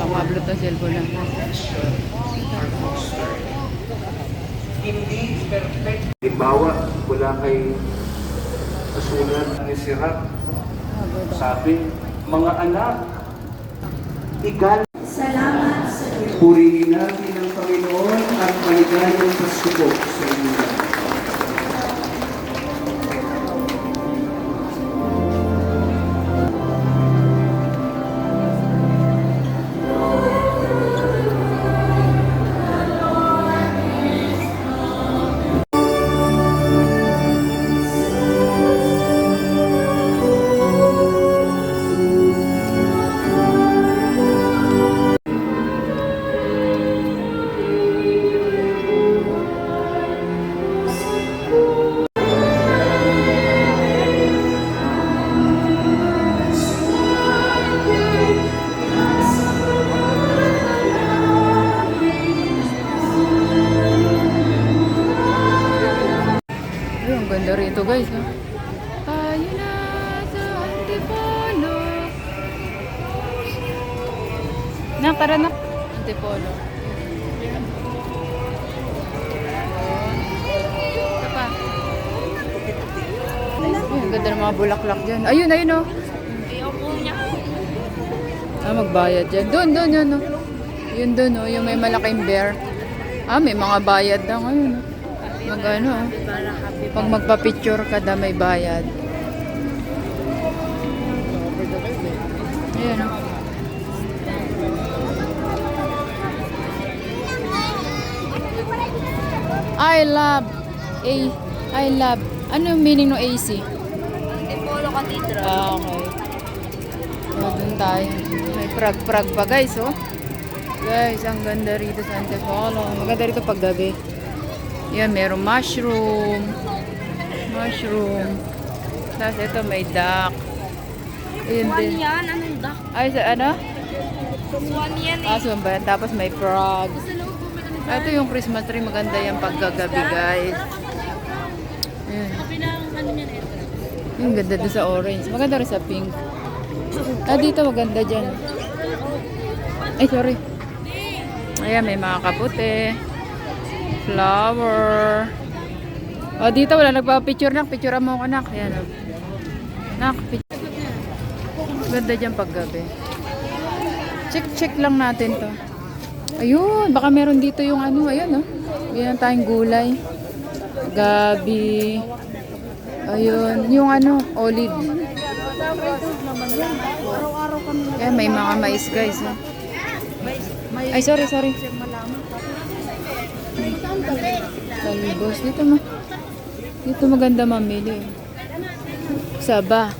Makablot ang cellphone lang. Hindi perfect. Halimbawa, wala kay kasulat ni Sirap. Sabi, mga anak, igal. Salamat sa Diyos. Purihin natin ang Panginoon at maligayang Pasko po sa inyo. Ay, ang ganda rito guys. Ha? Tayo na sa Antipolo. Nak, tara na. Antipolo. Ito pa. Ay, ang ganda ng mga bulaklak dyan. Ayun, ayun oh. Ah, magbayad dyan. Doon, yun oh. Yun doon oh, yung may malaking bear. Ah, may mga bayad na ngayon. Mag ano ah. Pag magpa-picture ka na may bayad. Ayan oh. I love. Ano yung meaning ng AC? Antipolo Cathedral. Ah, okay. So, dun tayo. May prag-prag pa guys, oh. Guys, ang ganda rito sa Antipolo. Maganda rito pag gabi. Yan, merong mushroom. Tapos ito may duck. Ayun Swan din. yan. Anong duck? Ay, sa ano? Swan yan eh. Ah, swan ba yan? Tapos may frog. Sa loob po may ano. Ah, ito yung Christmas tree. Maganda yan paggagabi, guys. Ayun. Kabilang ano yan eh. Yung ganda doon sa orange. Maganda rin sa pink. Ah, dito maganda dyan. Ay, sorry. Ayan, may mga kaputi. Flower. O, dito wala nagpa-picture nak. Picture mo ko nak. Ayan o. Nak, picture. Ganda dyan paggabi. Check lang natin to. Ayun, baka meron dito yung ano. Ayun o. Ayan tayong gulay. Gabi. Ayun, yung ano, olive. Ayan, may mga mais guys. Oh. Ay, sorry. Talibos. Dito maganda mamili. Saba.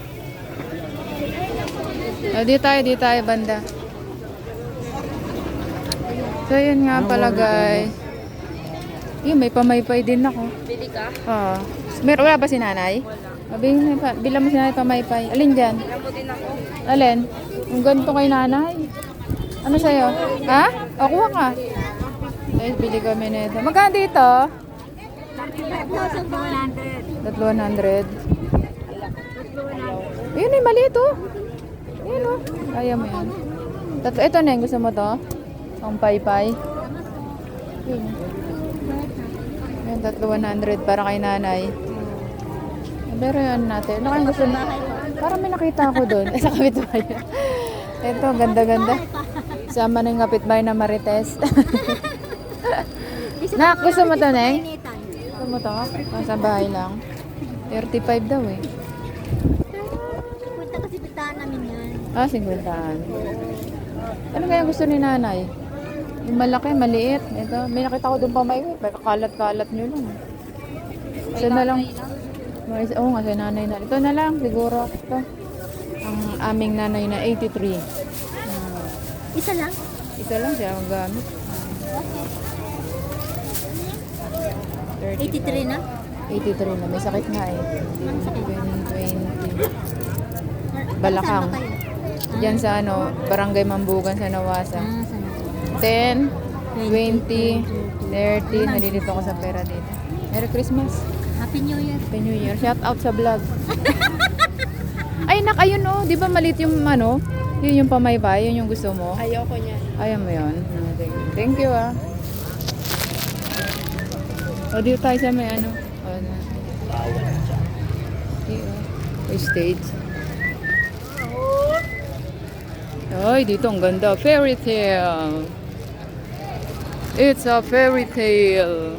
Ah, di tayo banda. So, yun nga pala guys. Yun, may pamaypay din ako. Bili ka? Wala ba si nanay? Bilang mo si nanay pamaypay. Alin dyan? Alam mo din ako. Alin? Yung ganito kay nanay. Ano sa'yo? Ha? O, kuha ka. Guys, bili kami nito. Magkano dito? 3,100. Ayun eh, maliit oh. Ayun oh. Kaya mo yan. Ito na yung gusto mo to? Ang paypay. Ayun. Ayun, 3,100 para kay nanay. Pero yan natin. Ano kayong gusto na? Parang may nakita ako doon. Sa kapitbahay. Ito, ganda-ganda. Sama na yung kapitbahay na Marites. Nak, gusto mo to, Neng? Gusto mo to? Sa bahay lang. 35 daw eh. Punta kasi bitaan namin yan. Ah, 50. Ano kaya gusto ni nanay? Yung malaki, maliit. Ito, may nakita ko doon pa may kakalat-kalat nyo lang. Isa na lang. Oo nga, sa nanay na. Ito na lang, siguro. Ito. Ang aming nanay na 83. Isa lang? Isa lang siya ang gamit. 83 na? 83 na. May sakit nga eh. Anong sakit? 20. Balakang. Diyan sa ano, Barangay Mambugan sa Nawasa. 10, 20, 30. Nalilito ko sa pera dito. Merry Christmas. Happy New Year. Happy New Year. Shout out sa vlog. Ay, nak, ayun oh. Di ba malit yung ano? Yun yung pamaybay, yun yung gusto mo? Ayoko niya. Ayaw mo yun? Ah, thank you ah. O, dito tayo sa may ano. O, na. May stage. Ay, dito ang ganda. Fairy tale. It's a fairy tale.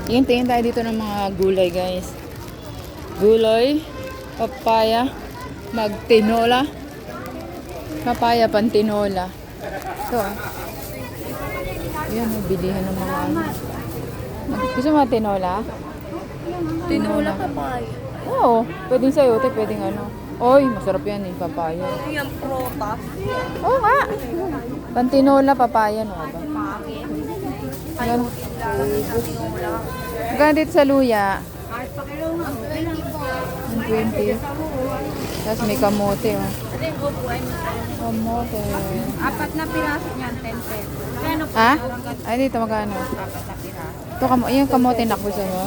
Tingin tayo dito ng mga gulay, guys. Gulay, papaya, magtinola. Papaya, pantinola. Ito ah. Ayan, bilihan ng mga ano. Gusto mo tinola? Tinola. Papaya. Oo, pwedeng sayote, pwedeng ano. Oy, masarap yan eh, papaya. Yung prutas. Oo nga. Pantinola, papaya, no ba? Gan- Magkano dito sa luya? 120. Tapos may kamote, oh. Kamote. Apat na piraso niyan, 10 pesos. Kano po? Ha? Ay, dito magkano? Apat na piraso. Ito, yung kamote na gusto mo?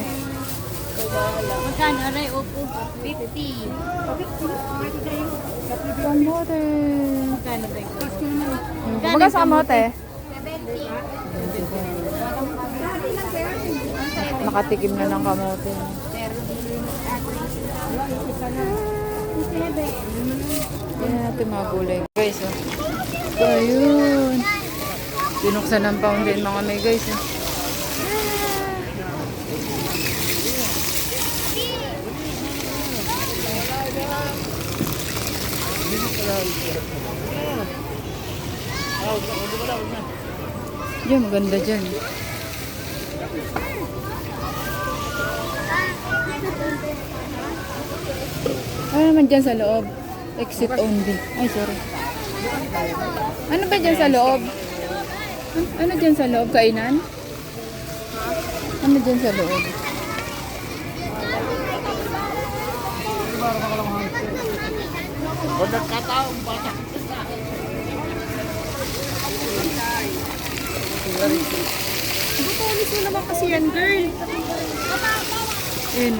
Magkano? Aray, upo. 50. Kamote. Magkano ba yung Magkano sa kamote? 70. Nakatikim na ng kamote. Yan natin mga gulay. Guys, oh. So, ayun. Binuksan ng fountain mga may guys, oh. Yan, maganda dyan. Ano naman dyan sa loob? Exit only. Ay, sorry. Ano ba dyan sa loob? Ano dyan sa loob? Kainan? Ano dyan sa loob? Butolis mo naman kasi yan, girl. Yun.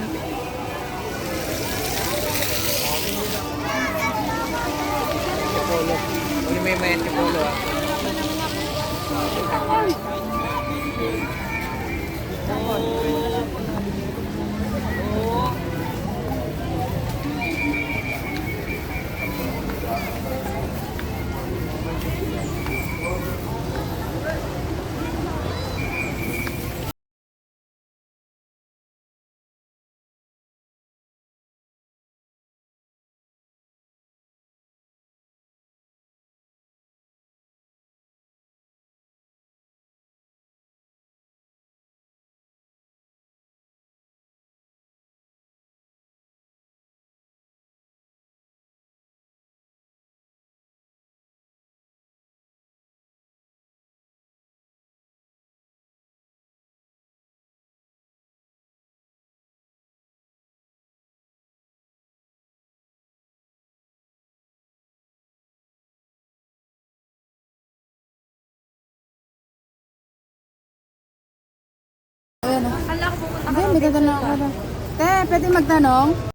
Uli may mayat yung polo ah. Ayan, oh. Hindi, may tatanong ako. Te, pwede magtanong?